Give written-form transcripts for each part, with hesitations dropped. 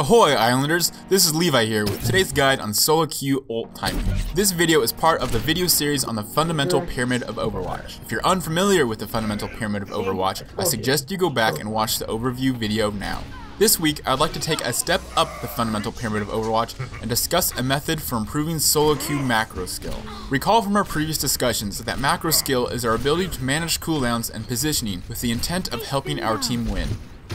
Ahoy Islanders, this is Levi here with today's guide on solo queue ult timing. This video is part of the video series on the Fundamental Pyramid of Overwatch. If you're unfamiliar with the Fundamental Pyramid of Overwatch, I suggest you go back and watch the overview video now. This week, I'd like to take a step up the Fundamental Pyramid of Overwatch and discuss a method for improving solo queue macro skill. Recall from our previous discussions that macro skill is our ability to manage cooldowns and positioning with the intent of helping our team win.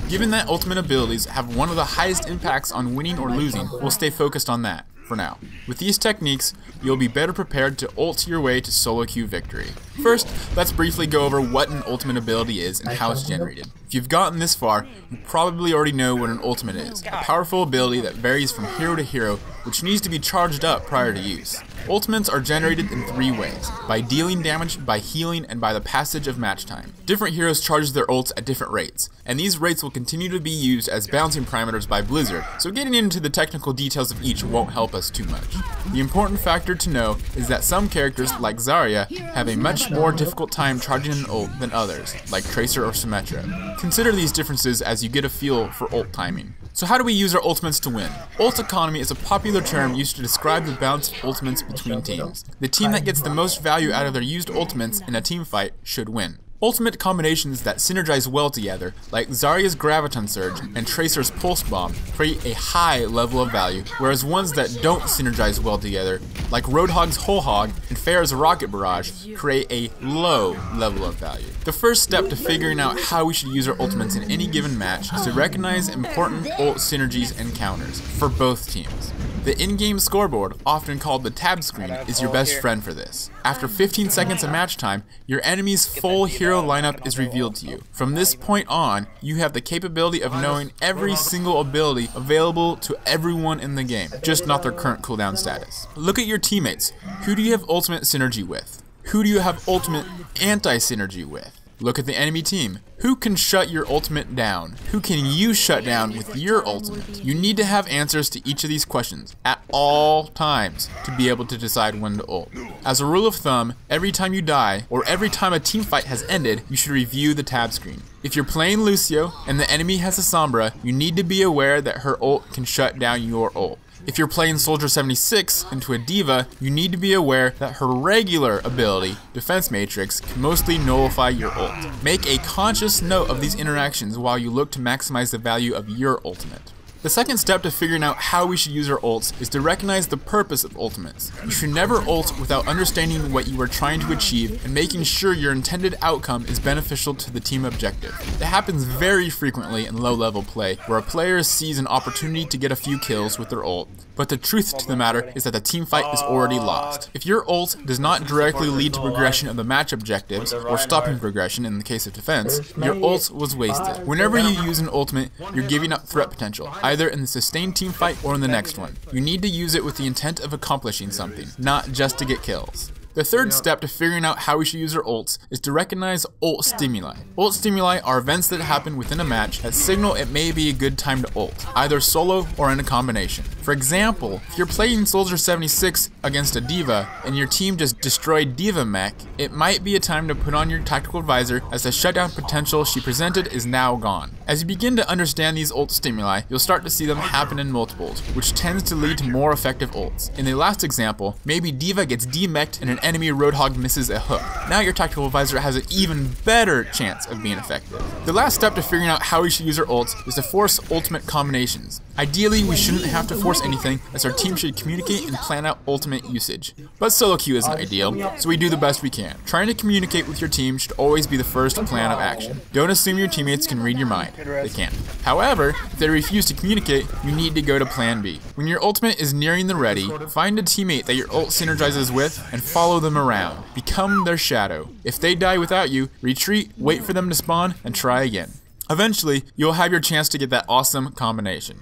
Given that ultimate abilities have one of the highest impacts on winning or losing, we'll stay focused on that for now. With these techniques, you'll be better prepared to ult your way to solo queue victory. First, let's briefly go over what an ultimate ability is and how it's generated. If you've gotten this far, you probably already know what an ultimate is, a powerful ability that varies from hero to hero, which needs to be charged up prior to use. Ultimates are generated in three ways: by dealing damage, by healing, and by the passage of match time. Different heroes charge their ults at different rates, and these rates will continue to be used as balancing parameters by Blizzard, so getting into the technical details of each won't help us too much. The important factor to know is that some characters, like Zarya, have a much more difficult time charging an ult than others, like Tracer or Symmetra. Consider these differences as you get a feel for ult timing. So how do we use our ultimates to win? Ult economy is a popular term used to describe the balance of ultimates between teams. The team that gets the most value out of their used ultimates in a team fight should win. Ultimate combinations that synergize well together, like Zarya's Graviton Surge and Tracer's Pulse Bomb, create a high level of value, whereas ones that don't synergize well together, like Roadhog's Whole Hog and Pharah's Rocket Barrage, create a low level of value. The first step to figuring out how we should use our ultimates in any given match is to recognize important ult synergies and counters for both teams. The in-game scoreboard, often called the tab screen, is your best friend for this. After 15 seconds of match time, your enemy's full hero lineup is revealed to you. From this point on, you have the capability of knowing every single ability available to everyone in the game, just not their current cooldown status. Look at your teammates. Who do you have ultimate synergy with? Who do you have ultimate anti-synergy with? Look at the enemy team. Who can shut your ultimate down? Who can you shut down with your ultimate? You need to have answers to each of these questions at all times to be able to decide when to ult. As a rule of thumb, every time you die, or every time a team fight has ended, you should review the tab screen. If you're playing Lucio and the enemy has a Sombra, you need to be aware that her ult can shut down your ult. If you're playing Soldier 76 into a D.Va, you need to be aware that her regular ability, Defense Matrix, can mostly nullify your ult. Make a conscious note of these interactions while you look to maximize the value of your ultimate. The second step to figuring out how we should use our ults is to recognize the purpose of ultimates. You should never ult without understanding what you are trying to achieve and making sure your intended outcome is beneficial to the team objective. It happens very frequently in low-level play, where a player sees an opportunity to get a few kills with their ult, but the truth to the matter is that the team fight is already lost. If your ult does not directly lead to progression of the match objectives, or stopping progression in the case of defense, your ult was wasted. Whenever you use an ultimate, you're giving up threat potential, either in the sustained team fight or in the next one. You need to use it with the intent of accomplishing something, not just to get kills. The third step to figuring out how we should use our ults is to recognize ult stimuli. Ult stimuli are events that happen within a match that signal it may be a good time to ult, either solo or in a combination. For example, if you're playing Soldier 76 against a D.Va and your team just destroyed D.Va mech, it might be a time to put on your tactical advisor as the shutdown potential she presented is now gone. As you begin to understand these ult stimuli, you'll start to see them happen in multiples, which tends to lead to more effective ults. In the last example, maybe D.Va gets D-mech'd and an enemy Roadhog misses a hook. Now your tactical advisor has an even better chance of being effective. The last step to figuring out how we should use our ults is to force ultimate combinations. Ideally, we shouldn't have to force anything, as our team should communicate and plan out ultimate usage. But solo queue isn't ideal, so we do the best we can. Trying to communicate with your team should always be the first plan of action. Don't assume your teammates can read your mind. They can't. However, if they refuse to communicate, you need to go to plan B. When your ultimate is nearing the ready, find a teammate that your ult synergizes with and follow them around. Become their shadow. If they die without you, retreat, wait for them to spawn, and try again. Eventually, you'll have your chance to get that awesome combination.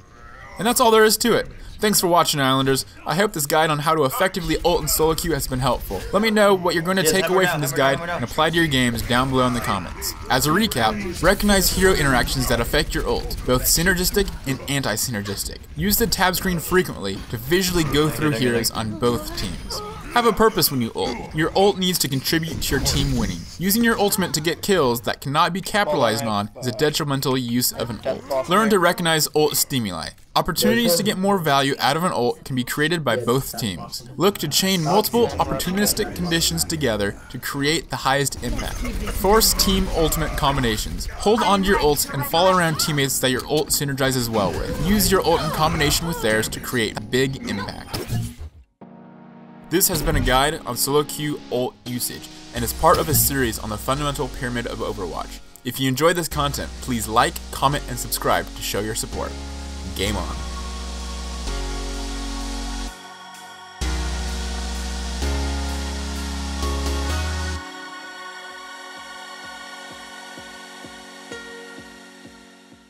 And that's all there is to it. Thanks for watching, Islanders. I hope this guide on how to effectively ult in solo queue has been helpful. Let me know what you're going to take away from this guide and apply to your games down below in the comments. As a recap, recognize hero interactions that affect your ult, both synergistic and anti-synergistic. Use the tab screen frequently to visually go through heroes on both teams. Have a purpose when you ult. Your ult needs to contribute to your team winning. Using your ultimate to get kills that cannot be capitalized on is a detrimental use of an ult. Learn to recognize ult stimuli. Opportunities to get more value out of an ult can be created by both teams. Look to chain multiple opportunistic conditions together to create the highest impact. Force team ultimate combinations. Hold onto your ults and follow around teammates that your ult synergizes well with. Use your ult in combination with theirs to create a big impact. This has been a guide on solo queue ult usage and is part of a series on the Fundamental Pyramid of Overwatch. If you enjoyed this content, please like, comment, and subscribe to show your support. Game on.